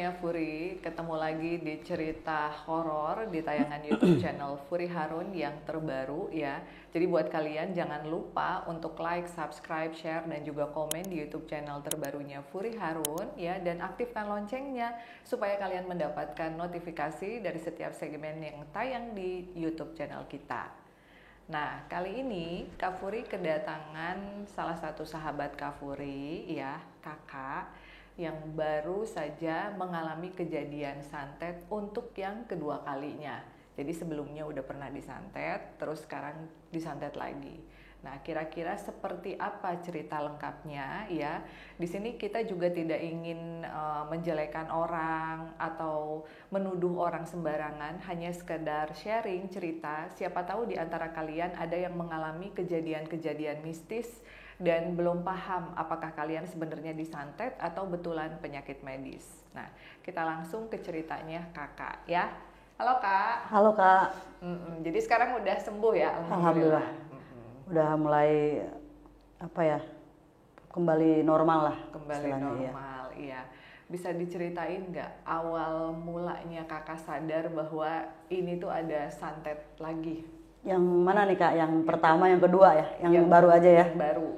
semuanya, Furi. Ketemu lagi di cerita horor di tayangan YouTube channel Furi Harun yang terbaru ya. Jadi buat kalian jangan lupa untuk like, subscribe, share dan juga komen di YouTube channel terbarunya Furi Harun ya, dan aktifkan loncengnya supaya kalian mendapatkan notifikasi dari setiap segmen yang tayang di YouTube channel kita. Nah, kali ini Kak Furi kedatangan salah satu sahabat Kak Furi ya, kakak yang baru saja mengalami kejadian santet untuk yang kedua kalinya. Jadi sebelumnya udah pernah disantet, terus sekarang disantet lagi. Nah, kira-kira seperti apa cerita lengkapnya ya? Di sini kita juga tidak ingin menjelekan orang atau menuduh orang sembarangan, hanya sekedar sharing cerita. Siapa tahu di antara kalian ada yang mengalami kejadian-kejadian mistis dan belum paham apakah kalian sebenarnya disantet atau betulan penyakit medis. Nah, kita langsung ke ceritanya kakak ya. Halo kak. Halo kak. Jadi sekarang udah sembuh ya? Alhamdulillah. Udah mulai kembali normal lah. Kembali normal, iya. Bisa diceritain nggak awal mulanya kakak sadar bahwa ini tuh ada santet lagi? Yang mana nih kak? Yang pertama, yang kedua ya? Yang baru aja ya? Yang baru.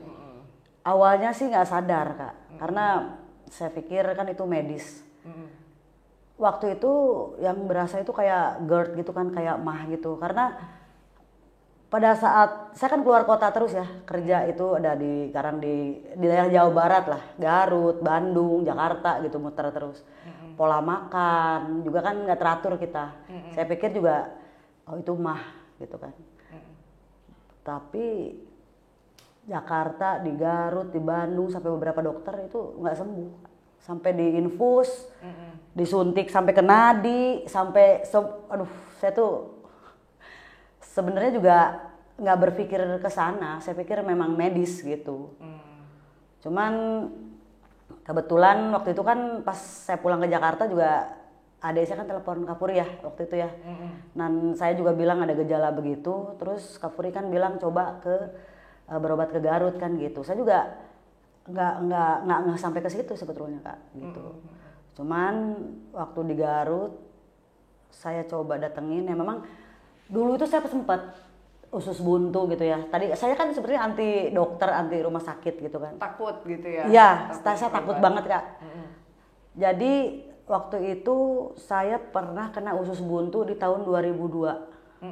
Awalnya sih nggak sadar kak, karena saya pikir kan itu medis. Waktu itu yang berasa itu kayak GERD gitu kan, kayak mah gitu. Karena pada saat saya kan keluar kota terus ya, kerja itu ada di daerah Jawa Barat lah, Garut, Bandung, Jakarta gitu, muter terus. Pola makan juga kan nggak teratur kita. Saya pikir juga oh itu mah gitu kan. Tapi Jakarta, di Garut, di Bandung sampai beberapa dokter itu nggak sembuh, sampai diinfus, disuntik sampai ke nadi, sampai saya tuh sebenarnya juga nggak berpikir ke sana, saya pikir memang medis gitu. Cuman kebetulan waktu itu kan pas saya pulang ke Jakarta juga adik saya kan telepon Kak Furi ya waktu itu ya. Dan saya juga bilang ada gejala begitu, terus Kak Furi kan bilang coba berobat ke Garut kan gitu. Saya juga nggak sampai ke situ sebetulnya kak gitu. Cuman waktu di Garut saya coba datengin ya, memang dulu itu saya sempat usus buntu gitu ya. Tadi saya kan sebenarnya anti dokter, anti rumah sakit gitu kan. Takut gitu ya? Iya, saya takut banget kak. Jadi waktu itu saya pernah kena usus buntu di tahun 2002.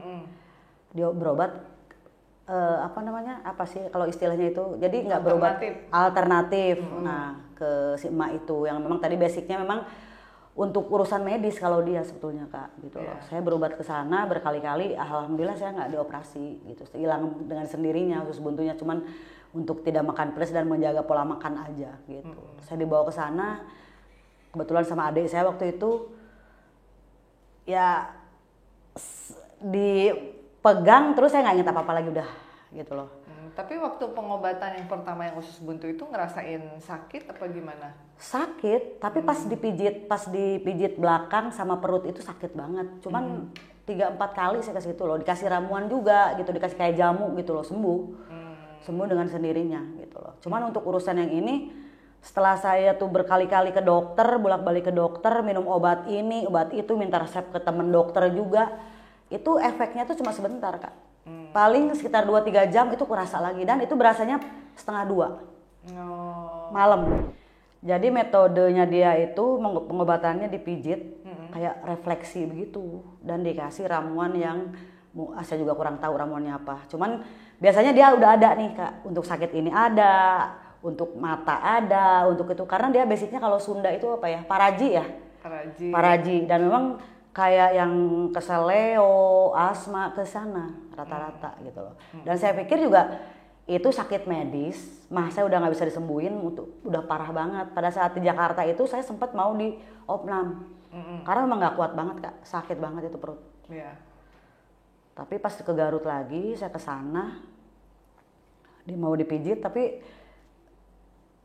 Dia berobat apa sih kalau istilahnya itu, jadi nggak berobat alternatif. Nah ke si emak itu yang memang tadi basicnya memang untuk urusan medis kalau dia sebetulnya kak gitu loh. Saya berobat ke sana berkali-kali, alhamdulillah saya nggak dioperasi gitu, hilang dengan sendirinya usus buntunya, cuman untuk tidak makan pedas dan menjaga pola makan aja gitu. Saya dibawa ke sana kebetulan sama adik saya waktu itu ya, dipegang terus saya nggak inget apa-apa lagi udah gitu loh. Tapi waktu pengobatan yang pertama yang usus buntu itu ngerasain sakit apa gimana? Sakit, tapi pas dipijit belakang sama perut itu sakit banget. Cuman 3-4 kali saya ke situ loh, dikasih ramuan juga gitu, dikasih kayak jamu gitu loh, sembuh. Sembuh dengan sendirinya gitu loh. Cuman untuk urusan yang ini setelah saya tuh berkali-kali ke dokter, bolak-balik ke dokter, minum obat ini, obat itu, minta resep ke temen dokter juga. Itu efeknya tuh cuma sebentar kak, paling sekitar 2-3 jam itu kurasa lagi, dan itu berasanya 1:30 malam. Jadi metodenya dia itu pengobatannya dipijit kayak refleksi begitu, dan dikasih ramuan yang saya juga kurang tahu ramuannya apa. Cuman biasanya dia udah ada nih kak, untuk sakit ini ada, untuk mata ada, untuk itu, karena dia basicnya kalau Sunda itu apa ya, paraji ya, paraji, dan memang kayak yang keseleo, asma ke sana rata-rata gitu loh. Dan saya pikir juga itu sakit medis, saya udah nggak bisa disembuhin, udah parah banget. Pada saat di Jakarta itu saya sempat mau di opnam, karena memang nggak kuat banget kak, sakit banget itu perut. Tapi pas ke Garut lagi saya ke sana, dia mau dipijit, tapi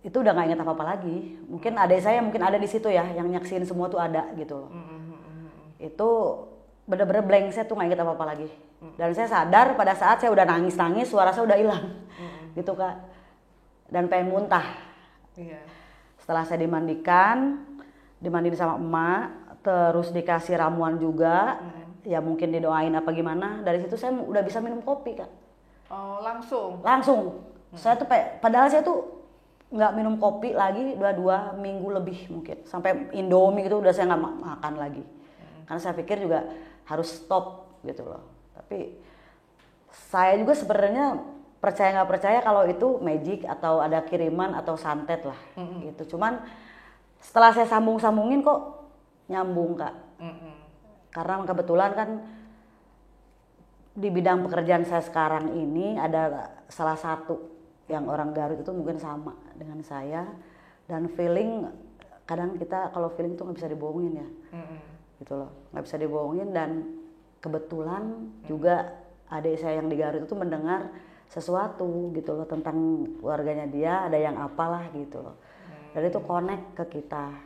itu udah nggak ingat apa-apa lagi. Mungkin adik saya mungkin ada di situ ya, yang nyaksin semua tuh ada gitu loh. Itu bener-bener blank, saya tuh nggak ingat apa-apa lagi. Dan saya sadar pada saat saya udah nangis-nangis, suara saya udah hilang gitu kak, dan pengen muntah. Setelah saya dimandikan, dimandiin sama emak, terus dikasih ramuan juga, ya mungkin didoain apa gimana. Dari situ saya udah bisa minum kopi Kak. Oh, langsung? Langsung. Saya tuh padahal saya tuh nggak minum kopi lagi dua minggu lebih mungkin. Sampai Indomie gitu udah saya nggak makan lagi. Karena saya pikir juga harus stop gitu loh. Tapi saya juga sebenarnya percaya nggak percaya kalau itu magic atau ada kiriman atau santet lah gitu. Cuman setelah saya sambung-sambungin kok nyambung Kak. Karena kebetulan kan di bidang pekerjaan saya sekarang ini ada salah satu yang orang Garut itu mungkin sama dengan saya, dan feeling kadang kita kalau feeling tuh nggak bisa dibohongin ya, gitu loh, nggak bisa dibohongin. Dan kebetulan juga adik saya yang di Garut itu mendengar sesuatu gitu loh tentang keluarganya dia, ada yang apalah gitu loh, dan itu connect ke kita.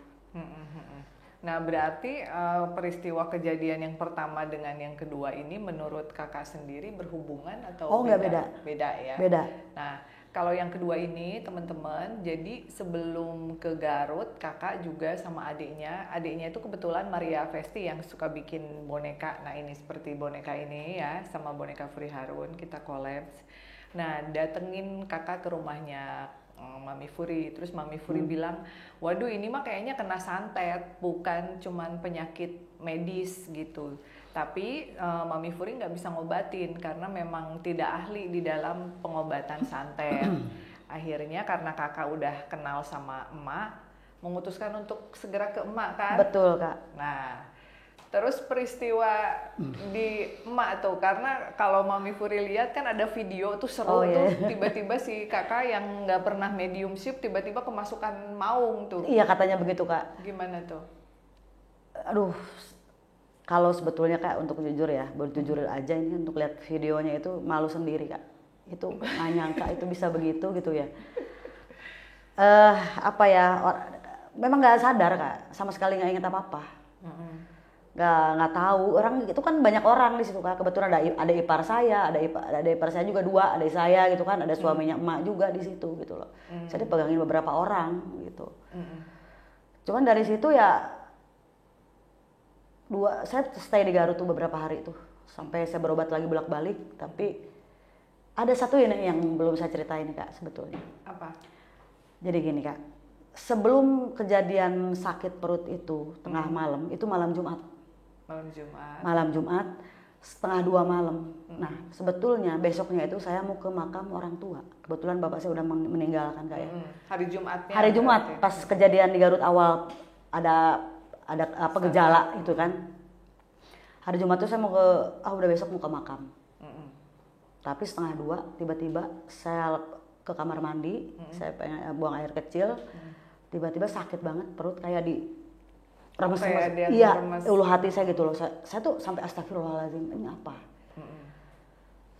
Nah, berarti peristiwa kejadian yang pertama dengan yang kedua ini menurut kakak sendiri berhubungan atau Oh, beda? nggak beda. Beda ya? Beda. Nah, kalau yang kedua ini teman-teman, jadi sebelum ke Garut, kakak juga sama adiknya itu kebetulan Maria Vesti yang suka bikin boneka. Nah, ini seperti boneka ini ya, sama boneka Furi Harun, kita collabs. Nah, datengin kakak ke rumahnya Mami Furi, terus Mami Furi bilang, waduh ini mah kayaknya kena santet, bukan cuman penyakit medis gitu. Tapi Mami Furi nggak bisa ngobatin karena memang tidak ahli di dalam pengobatan santet. Akhirnya karena kakak udah kenal sama emak, memutuskan untuk segera ke emak kan? Betul Kak. Nah, terus peristiwa di emak tuh, karena kalau Mami Furi lihat kan ada video tuh seru tuh, tiba-tiba si kakak yang nggak pernah mediumship tiba-tiba kemasukan maung tuh. Iya katanya begitu Kak. Gimana tuh? Aduh, kalau sebetulnya Kak untuk jujur ya, berjujur aja ini untuk lihat videonya itu malu sendiri Kak. Itu nggak nyangka itu bisa begitu gitu ya. Apa ya? Memang nggak sadar Kak, sama sekali nggak ingat apa-apa. Nggak tahu, orang itu kan banyak orang di situ Kak. Kebetulan ada ipar saya, ada ipar saya juga dua, ada saya gitu kan, ada suaminya emak juga di situ gitu loh. Saya dipegangin beberapa orang gitu. Cuman dari situ ya saya stay di Garut tuh beberapa hari tuh sampai saya berobat lagi bolak-balik. Tapi ada satu ini yang belum saya ceritain Kak sebetulnya. Apa? Jadi gini Kak, sebelum kejadian sakit perut itu tengah malam, itu malam Jumat. Malam Jumat setengah 2 malam. Nah sebetulnya besoknya itu saya mau ke makam orang tua. Kebetulan bapak saya udah meninggalkan Kak ya. Hari Jumatnya. Hari Jumat pas kejadian di Garut awal ada apa gejala itu kan. Hari Jumat tuh saya mau udah besok mau ke makam. Tapi setengah 2 tiba-tiba saya ke kamar mandi, saya pengen buang air kecil. Tiba-tiba sakit banget perut kayak di remes-remes. Iya, ulu hati saya gitu loh. Saya tuh sampai astagfirullahaladzim, ini apa?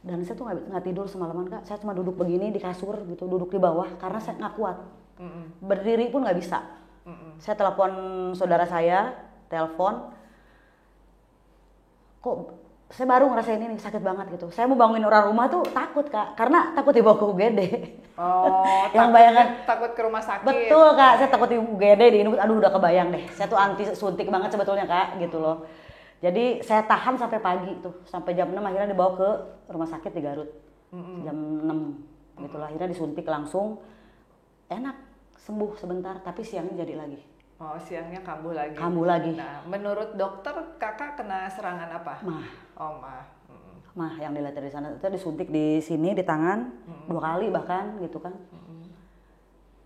Dan saya tuh nggak tidur semalaman Kak. Saya cuma duduk begini di kasur gitu, duduk di bawah karena saya nggak kuat. Berdiri pun nggak bisa. Saya telepon saudara saya, kok saya baru ngerasain ini sakit banget gitu. Saya mau bangunin orang rumah tuh takut Kak, karena takut dibawa ke UGD. Oh, yang bayangkan takut ke rumah sakit. Betul Kak, saya takut di UGD di ini, aduh udah kebayang deh. Saya tuh anti suntik banget sebetulnya Kak, gitu loh. Jadi saya tahan sampai pagi tuh, sampai jam 6 akhirnya dibawa ke rumah sakit di Garut. Jam 6 gitu lah, akhirnya disuntik langsung. Enak, sembuh sebentar, tapi siangnya jadi lagi. Oh, siangnya kambuh lagi. Kambuh lagi. Nah, menurut dokter kakak kena serangan apa? Mah. Oh, mah. Mah yang dilihat dari sana itu disuntik di sini di tangan 2 kali bahkan gitu kan.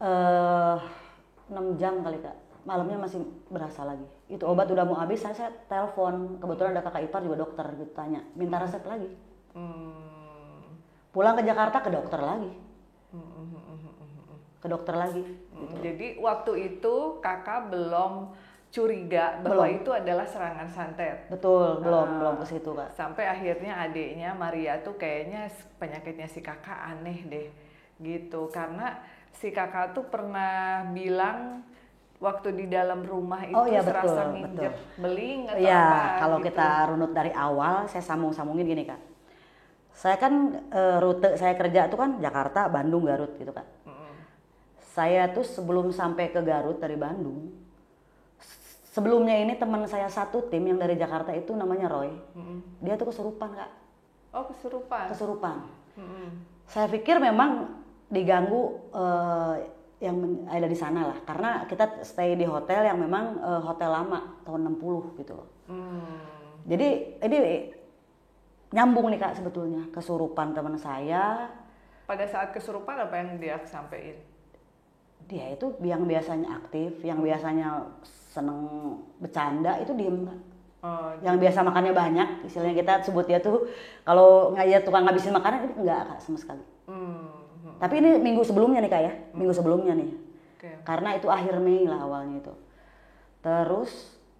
6 jam kali Kak. Malamnya masih berasa lagi. Itu obat udah mau habis, saya telepon. Kebetulan ada kakak ipar juga dokter gitu, tanya, minta resep lagi. Pulang ke Jakarta ke dokter lagi. Ke dokter lagi. Gitu. Jadi waktu itu kakak belum curiga bahwa itu adalah serangan santet. Betul, belum ke situ Kak. Sampai akhirnya adiknya Maria tuh kayaknya penyakitnya si kakak aneh deh gitu. Karena si kakak tuh pernah bilang waktu di dalam rumah itu serasa nginjek beling atau apa kalau gitu. Kita runut dari awal, saya sambung-sambungin gini Kak. Saya kan rute saya kerja tuh kan Jakarta, Bandung, Garut gitu Kak. Saya tuh sebelum sampai ke Garut dari Bandung, sebelumnya ini teman saya satu tim yang dari Jakarta itu namanya Roy. Dia tuh kesurupan Kak. Oh kesurupan. Kesurupan. Saya pikir memang diganggu yang ada di sana lah, karena kita stay di hotel yang memang hotel lama tahun 60 gitu loh. Jadi ini nyambung nih Kak sebetulnya, kesurupan teman saya. Pada saat kesurupan apa yang dia sampaikan? Dia itu yang biasanya aktif, yang biasanya seneng bercanda itu diem Kak. Yang biasa makannya banyak, istilahnya kita sebut dia tuh kalau nggak ya tukang ngabisin makanan, itu enggak Kak sama sekali. Tapi ini minggu sebelumnya nih Kak ya, minggu sebelumnya nih. Karena itu akhir Mei lah awalnya itu. Terus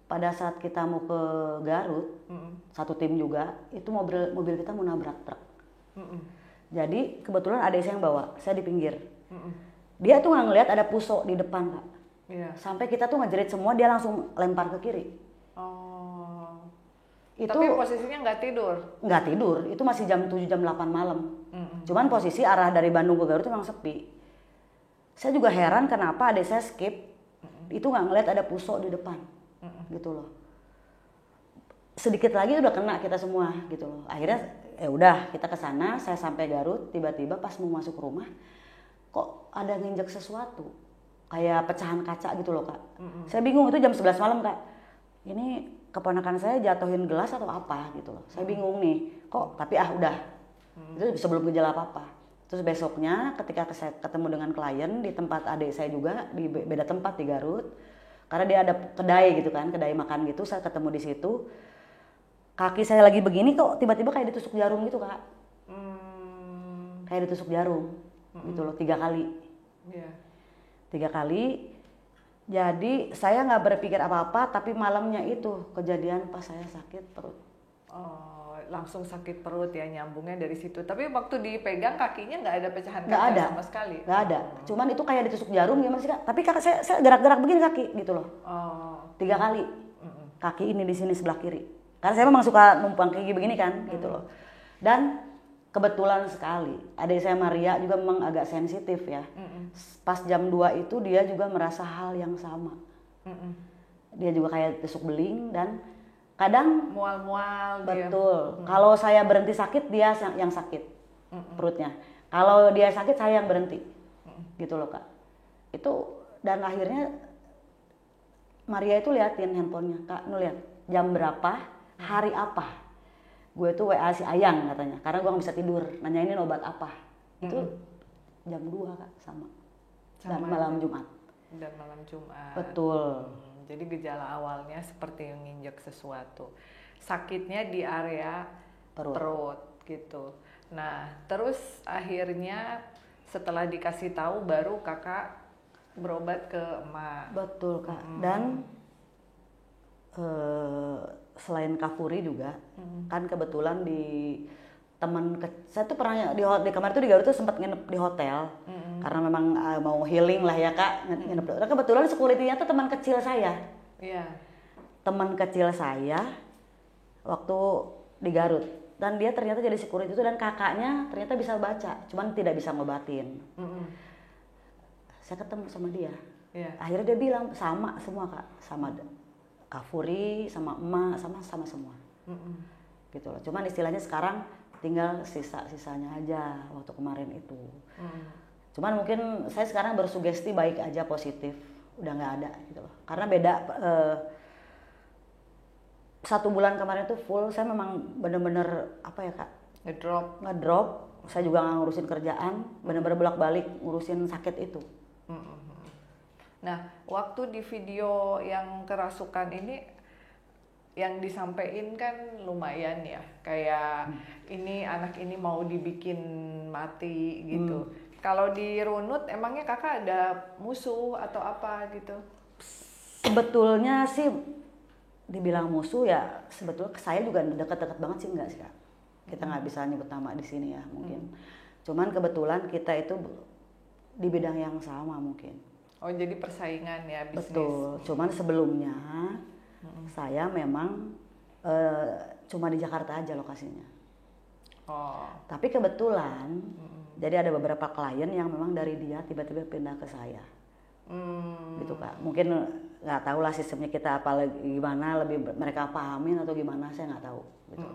pada saat kita mau ke Garut, satu tim juga, itu mobil kita mau nabrak truk. Jadi kebetulan ada saya yang bawa, saya di pinggir. Dia tuh nggak ngeliat ada puso di depan Kak. Sampai kita tuh ngejerit semua, dia langsung lempar ke kiri. Itu, tapi posisinya nggak tidur? Nggak tidur, itu masih jam 7, jam 8 malam. Cuman posisi arah dari Bandung ke Garut itu memang sepi. Saya juga heran kenapa adik saya skip, itu nggak ngeliat ada puso di depan. Gitu loh. Sedikit lagi udah kena kita semua gitu loh. Akhirnya ya udah kita ke sana, saya sampai Garut, tiba-tiba pas mau masuk rumah kok ada nginjek sesuatu. Kayak pecahan kaca gitu loh Kak. Saya bingung, itu jam 11 malam Kak. Ini keponakan saya jatuhin gelas atau apa gitu loh. Saya bingung nih, kok tapi udah. Itu sebelum gejala apa-apa. Terus besoknya ketika saya ketemu dengan klien di tempat adik saya juga, di beda tempat di Garut. Karena dia ada kedai gitu kan, kedai makan gitu, saya ketemu di situ. Kaki saya lagi begini kok tiba-tiba kayak ditusuk jarum gitu Kak. Kayak ditusuk jarum gitu loh, 3 kali. 3 kali. Jadi saya nggak berpikir apa-apa, tapi malamnya itu kejadian pas saya sakit perut. Langsung sakit perut ya, nyambungnya dari situ. Tapi waktu dipegang kakinya nggak ada pecahan kaca sama sekali? Nggak ada. Cuman itu kayak ditusuk jarum gimana sih Kak? Tapi Kak, saya gerak-gerak begini kaki gitu loh. 3 kali. Kaki ini di sini sebelah kiri. Karena saya memang suka numpang gigi begini kan gitu loh. Dan kebetulan sekali, adik saya Maria juga memang agak sensitif ya. Pas jam 2 itu dia juga merasa hal yang sama. Dia juga kayak tusuk beling dan kadang mual-mual. Betul. Kalau saya berhenti sakit, dia yang sakit perutnya. Kalau dia sakit, saya yang berhenti. Gitu loh Kak. Itu dan akhirnya Maria itu liatin handphonenya, Kak, nu lihat jam berapa, hari apa. Gue tuh WA si Ayang katanya, karena gue gak bisa tidur, nanyainin obat apa. Itu jam 2 Kak, sama. Dan malam Jumat. Dan malam Jumat. Betul. Jadi gejala awalnya seperti yang nginjek sesuatu. Sakitnya di area perut gitu. Nah, terus akhirnya setelah dikasih tahu baru Kakak berobat ke emak. Betul Kak. Dan selain Kafuri juga, kan kebetulan di saya tuh pernah di kamar itu di Garut tuh sempat nginep di hotel karena memang mau healing lah ya Kak, nginep. Dan kebetulan security-nya tuh teman kecil saya. Teman kecil saya waktu di Garut, dan dia ternyata jadi security itu, dan kakaknya ternyata bisa baca, cuman tidak bisa ngobatin. Saya ketemu sama dia. Akhirnya dia bilang sama semua Kak, sama Kafuri, sama emak, sama semua. Gitu loh. Cuman istilahnya sekarang tinggal sisa-sisanya aja waktu kemarin itu. Cuman mungkin saya sekarang bersugesti baik aja, positif, udah nggak ada gitu loh. Karena beda 1 bulan kemarin tuh full, saya memang bener-bener apa ya Kak? Ngedrop. Saya juga nggak ngurusin kerjaan, bener-bener bolak-balik ngurusin sakit itu. Nah, waktu di video yang kerasukan ini yang disampaikan kan lumayan ya, kayak ini anak ini mau dibikin mati gitu. Kalau di runut emangnya Kakak ada musuh atau apa gitu? Sebetulnya sih dibilang musuh ya, sebetulnya saya juga dekat-dekat banget sih enggak sih Kak. Kita nggak bisa nyebut nama di sini ya mungkin. Cuman kebetulan kita itu di bidang yang sama mungkin. Oh jadi persaingan ya bisnis. Betul. Cuman sebelumnya saya memang cuma di Jakarta aja lokasinya. Tapi kebetulan jadi ada beberapa klien yang memang dari dia tiba-tiba pindah ke saya. gitu Kak. Mungkin nggak tahu lah sistemnya kita apa gimana, lebih mereka pahamin atau gimana, saya nggak tahu gitu.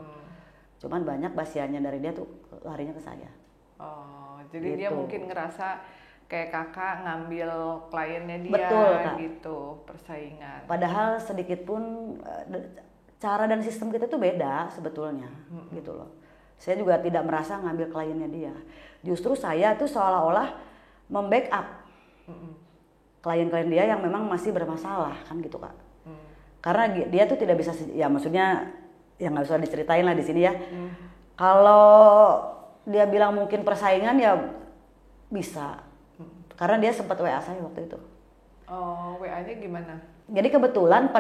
Cuman banyak pasiennya dari dia tuh larinya ke saya. Oh, jadi Gitu. dia mungkin ngerasa kayak kakak ngambil kliennya dia. Betul, Kak. Gitu, persaingan. Padahal sedikit pun cara dan sistem kita tuh beda sebetulnya, gitu loh. Saya juga tidak merasa ngambil kliennya dia. Justru saya tuh seolah-olah membackup klien-klien dia yang memang masih bermasalah kan gitu Kak. Karena dia tuh tidak bisa, ya maksudnya ya nggak usah diceritain lah di sini ya. Kalau dia bilang mungkin persaingan ya bisa, karena dia sempat WA saya waktu itu. Oh, WA-nya gimana? Jadi kebetulan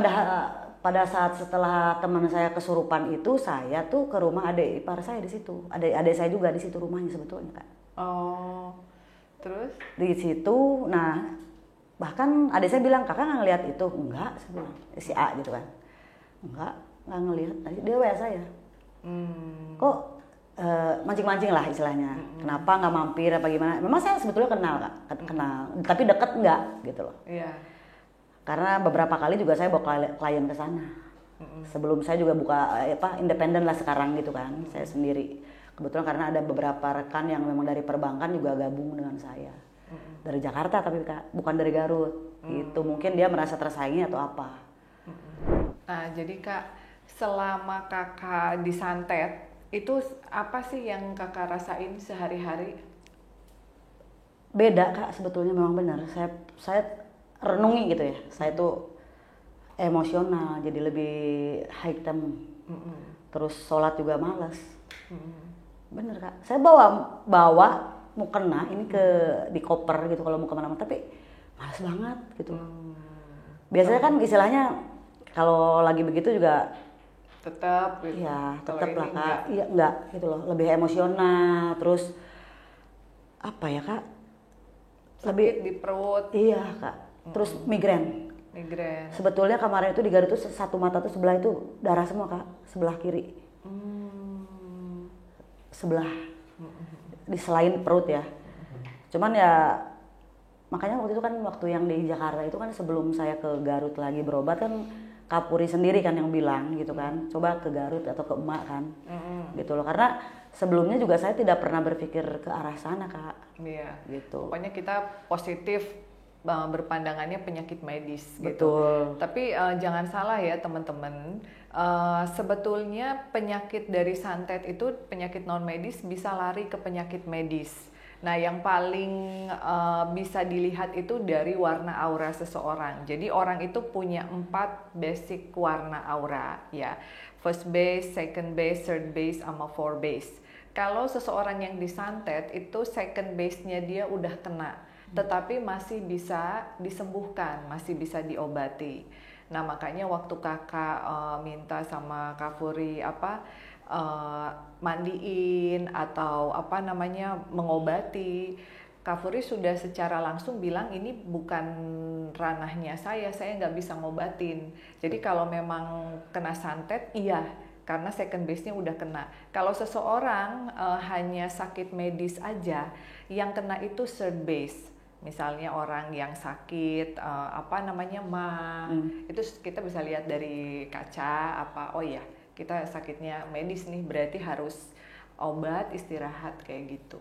pada saat setelah teman saya kesurupan itu, saya tuh ke rumah adik ipar saya di situ. Adik saya juga di situ rumahnya sebetulnya Kak. Oh, terus? Di situ, nah bahkan adik saya bilang, kakak nggak ngeliat itu? Enggak, saya bilang, si A gitu kan. Nggak ngelihat. Dia WA saya. Kok mancing-mancing lah istilahnya. Kenapa nggak mampir apa gimana? Memang saya sebetulnya kenal Kak, kenal. Tapi deket nggak gitu loh. Iya. Karena beberapa kali juga saya bawa klien ke sana. Sebelum saya juga buka independen lah sekarang gitu kan, saya sendiri. Kebetulan karena ada beberapa rekan yang memang dari perbankan juga gabung dengan saya. Dari Jakarta tapi Kak, bukan dari Garut. Gitu. Mungkin dia merasa tersaingi atau apa. Nah, jadi Kak, selama kakak disantet, itu apa sih yang kakak rasain sehari-hari? Beda Kak, sebetulnya memang benar. Saya renungi gitu ya. Saya tuh emosional, jadi lebih high time. Terus sholat juga malas. Bener Kak. Saya bawa mukena ini di koper gitu kalau mau kemana-mana, tapi malas banget gitu. Biasanya kan istilahnya kalau lagi begitu juga Tetap gitu. ya Kalau tetap ini lah Kak. Iya enggak gitu loh, lebih emosional. Terus apa ya Kak? Sakit di perut, Iya Kak. Terus migrain. migrain. Sebetulnya kemarin itu di Garut tuh satu mata tuh sebelah itu darah semua Kak, sebelah kiri. Sebelah. Di selain perut ya. Cuman ya makanya waktu itu kan waktu yang di Jakarta itu kan sebelum saya ke Garut lagi berobat kan Kapuri sendiri kan yang bilang gitu kan, coba ke Garut atau ke emak kan. Gitu loh, karena sebelumnya juga saya tidak pernah berpikir ke arah sana Kak. Iya. Gitu. Pokoknya kita positif berpandangannya penyakit medis gitu. Betul. Tapi jangan salah ya teman-teman. Sebetulnya penyakit dari santet itu penyakit non medis bisa lari ke penyakit medis. Nah, yang paling bisa dilihat itu dari warna aura seseorang. Jadi orang itu punya 4 basic warna aura ya. First base, second base, third base, sama fourth base. Kalau seseorang yang disantet itu second base-nya dia udah kena, tetapi masih bisa disembuhkan, masih bisa diobati. Nah, makanya waktu kakak minta sama Kak Furi mandiin atau mengobati, Kak Furi sudah secara langsung bilang ini bukan ranahnya saya nggak bisa ngobatin. Jadi kalau memang kena santet, iya, karena second base-nya udah kena. Kalau seseorang hanya sakit medis aja, yang kena itu third base. Misalnya orang yang sakit itu kita bisa lihat dari kaca oh ya, kita sakitnya medis nih, berarti harus obat, istirahat kayak gitu.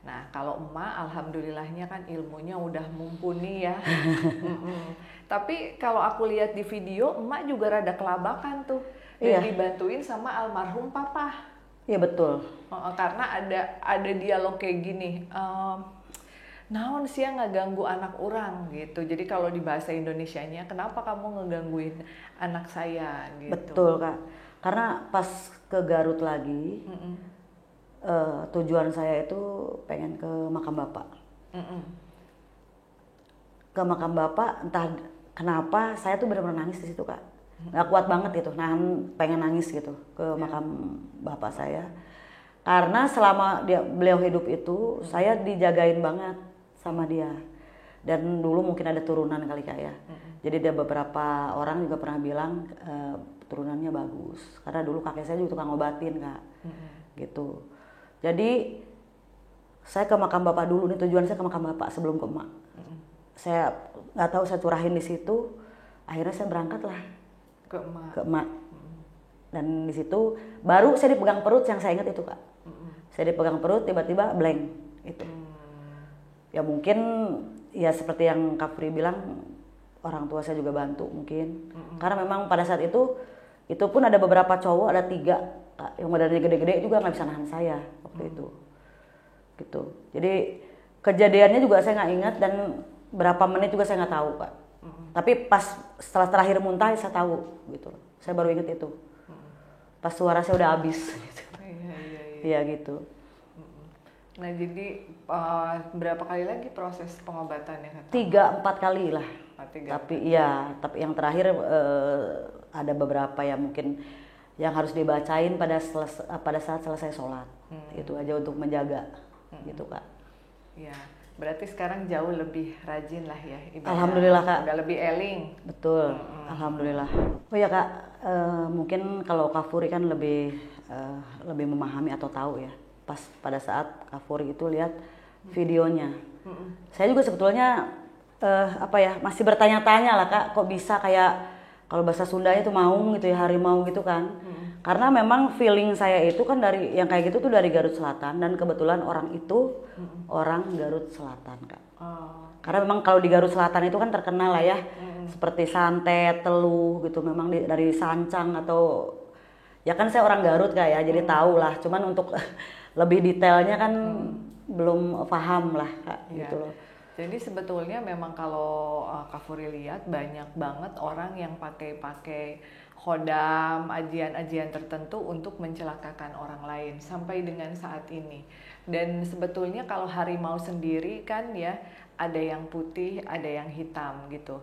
Nah, kalau emak alhamdulillahnya kan ilmunya udah mumpuni ya. Tapi kalau aku lihat di video, emak juga rada kelabakan tuh. Dan dibantuin sama almarhum papa. Iya betul. Karena ada dialog kayak gini. Naon sih yang ngeganggu anak orang gitu. Jadi kalau di bahasa Indonesianya, kenapa kamu ngegangguin anak saya gitu. Betul Kak. Karena pas ke Garut lagi, tujuan saya itu pengen ke makam bapak. Ke makam bapak, entah kenapa saya tuh benar-benar nangis di situ Kak. Nggak kuat banget gitu, pengen nangis gitu ke makam bapak saya. Karena selama beliau hidup itu, saya dijagain banget sama dia. Dan dulu mungkin ada turunan kali Kak ya. Jadi ada beberapa orang juga pernah bilang turunannya bagus. Karena dulu kakek saya juga tukang ngobatin Kak. Gitu. Jadi saya ke makam bapak dulu nih, tujuan saya ke makam bapak sebelum ke emak. saya nggak tahu saya curahin di situ. Akhirnya saya berangkat lah ke emak. Dan di situ baru saya dipegang perut, yang saya ingat itu Kak. Saya dipegang perut, tiba-tiba blank itu. Ya mungkin ya seperti yang Kak Fri bilang, orang tua saya juga bantu mungkin. Karena memang pada saat itu pun ada beberapa cowok, ada 3 Kak, yang badannya gede-gede juga nggak bisa nahan saya waktu itu. Gitu. Jadi kejadiannya juga saya nggak ingat dan berapa menit juga saya nggak tahu Kak. Tapi pas setelah terakhir muntah saya tahu gitu. Saya baru ingat itu. Pas suara saya udah habis. Gitu. Iya gitu. Nah jadi berapa kali lagi proses pengobatannya? 3-4 kali lah. 3. Tapi yang terakhir ada beberapa ya mungkin yang harus dibacain pada saat selesai sholat. Itu aja untuk menjaga gitu Kak. Iya. Berarti sekarang jauh lebih rajin lah ya ibadah. Alhamdulillah Kak. Udah lebih eling. Betul. Alhamdulillah. Oh ya Kak, mungkin kalau Kak Furi kan lebih memahami atau tahu ya. Pas pada saat Kak Furi itu lihat videonya. Saya juga sebetulnya masih bertanya-tanya lah Kak, kok bisa kayak kalau bahasa Sundanya itu maung gitu ya, harimau gitu kan. Karena memang feeling saya itu kan dari yang kayak gitu tuh dari Garut Selatan, dan kebetulan orang itu orang Garut Selatan Kak. Karena memang kalau di Garut Selatan itu kan terkenal lah ya, seperti santet, teluh gitu, memang dari sancang atau ya kan saya orang Garut Kak ya, jadi tahu lah. Cuman untuk lebih detailnya kan belum paham lah Kak gitu loh. Jadi sebetulnya memang kalau Kak Furi lihat banyak banget orang yang pakai khodam, ajian-ajian tertentu untuk mencelakakan orang lain sampai dengan saat ini. Dan sebetulnya kalau harimau sendiri kan ya ada yang putih, ada yang hitam gitu.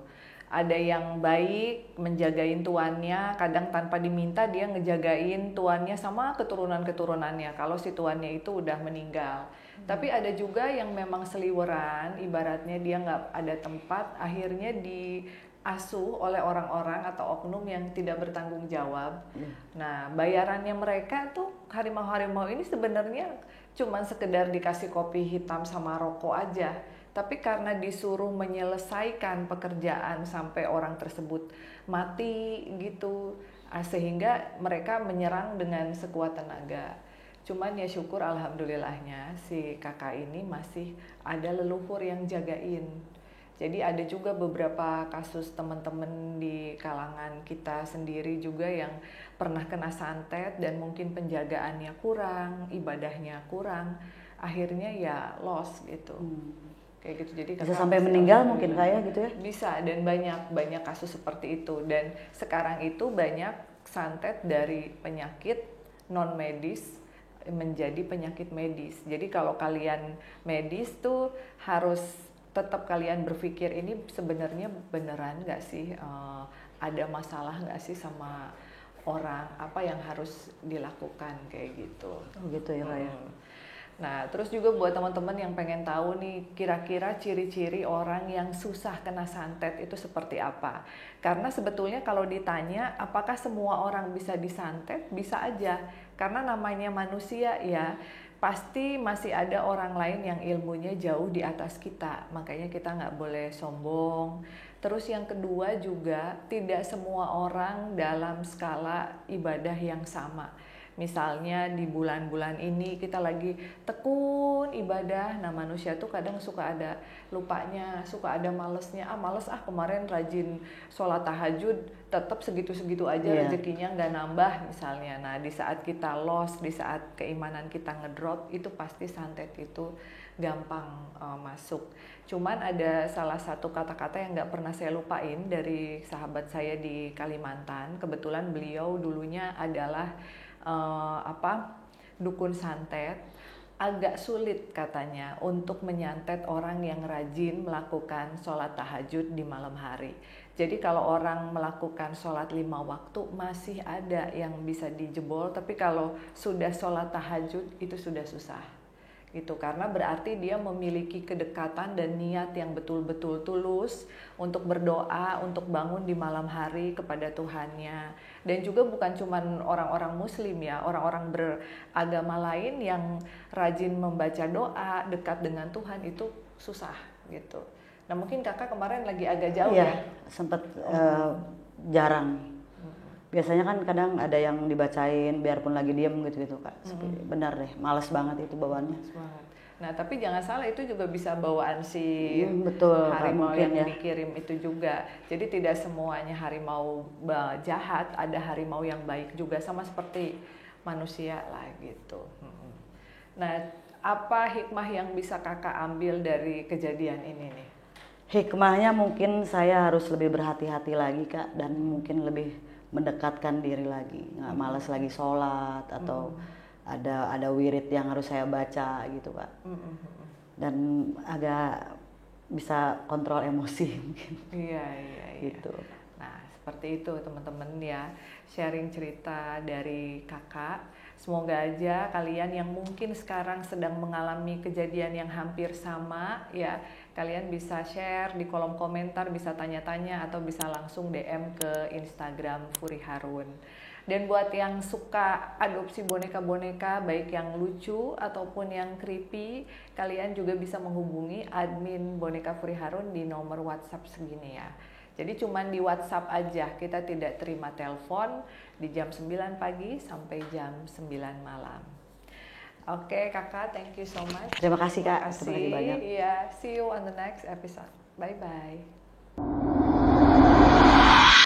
Ada yang baik menjagain tuannya, kadang tanpa diminta dia ngejagain tuannya sama keturunan-keturunannya kalau si tuannya itu udah meninggal. Tapi ada juga yang memang seliweran, ibaratnya dia nggak ada tempat, akhirnya diasuh oleh orang-orang atau oknum yang tidak bertanggung jawab. Nah, bayarannya mereka tuh harimau-harimau ini sebenarnya cuman sekedar dikasih kopi hitam sama rokok aja. Tapi karena disuruh menyelesaikan pekerjaan sampai orang tersebut mati gitu, sehingga mereka menyerang dengan sekuat tenaga. Cuman ya syukur alhamdulillahnya si kakak ini masih ada leluhur yang jagain. Jadi ada juga beberapa kasus teman-teman di kalangan kita sendiri juga yang pernah kena santet dan mungkin penjagaannya kurang, ibadahnya kurang, akhirnya ya lost gitu. Kayak gitu. Jadi bisa sampai meninggal mungkin kayak gitu ya? Bisa, dan banyak kasus seperti itu. Dan sekarang itu banyak santet dari penyakit non medis menjadi penyakit medis. Jadi kalau kalian medis tuh harus tetap kalian berpikir ini sebenarnya beneran nggak sih, ada masalah nggak sih sama orang, apa yang harus dilakukan kayak gitu. Oh gitu ya Kak ya. Nah, terus juga buat teman-teman yang pengen tahu nih, kira-kira ciri-ciri orang yang susah kena santet itu seperti apa? Karena sebetulnya kalau ditanya, apakah semua orang bisa disantet? Bisa aja, karena namanya manusia ya, pasti masih ada orang lain yang ilmunya jauh di atas kita. Makanya kita nggak boleh sombong. Terus yang kedua juga, tidak semua orang dalam skala ibadah yang sama. Misalnya di bulan-bulan ini kita lagi tekun ibadah, nah manusia tuh kadang suka ada lupanya, suka ada malesnya, males kemarin rajin sholat tahajud, tetap segitu-segitu aja rezekinya nggak nambah misalnya. Nah di saat kita lost, di saat keimanan kita ngedrop, itu pasti santet itu gampang masuk. Cuman ada salah satu kata-kata yang nggak pernah saya lupain dari sahabat saya di Kalimantan. Kebetulan beliau dulunya adalah dukun santet. Agak sulit katanya untuk menyantet orang yang rajin melakukan sholat tahajud di malam hari. Jadi kalau orang melakukan sholat 5 waktu masih ada yang bisa dijebol, tapi kalau sudah sholat tahajud itu sudah susah gitu, karena berarti dia memiliki kedekatan dan niat yang betul-betul tulus untuk berdoa, untuk bangun di malam hari kepada Tuhannya. Dan juga bukan cuma orang-orang muslim ya, orang-orang beragama lain yang rajin membaca doa, dekat dengan Tuhan itu susah gitu. Nah mungkin kakak kemarin lagi agak jauh Iya, ya? sempet jarang. Biasanya kan kadang ada yang dibacain biarpun lagi diem gitu-gitu Kak. Benar deh, males banget itu bawaannya. Semangat. Nah tapi jangan salah, itu juga bisa bawaan si Betul, Kak, harimau mungkin yang ya. dikirim itu juga. Jadi tidak semuanya harimau jahat, ada harimau yang baik juga, sama seperti manusia lah gitu. Nah, apa hikmah yang bisa kakak ambil dari kejadian ini nih? Hikmahnya mungkin saya harus lebih berhati-hati lagi Kak, dan mungkin lebih mendekatkan diri lagi, nggak malas lagi sholat atau ada wirid yang harus saya baca gitu Kak. Dan agak bisa kontrol emosi mungkin. Iya. Gitu. Nah, seperti itu teman-teman ya, sharing cerita dari kakak. Semoga aja kalian yang mungkin sekarang sedang mengalami kejadian yang hampir sama ya, kalian bisa share di kolom komentar, bisa tanya-tanya atau bisa langsung DM ke Instagram Furi Harun. Dan buat yang suka adopsi boneka-boneka, baik yang lucu ataupun yang creepy, kalian juga bisa menghubungi admin Boneka Furi Harun di nomor WhatsApp segini ya. Jadi cuman di WhatsApp aja, kita tidak terima telepon di jam 9 pagi sampai jam 9 malam. Oke kakak, thank you so much. Terima kasih Kak, Terima terima kasih banyak. kasih. Ya, see you on the next episode. Bye-bye.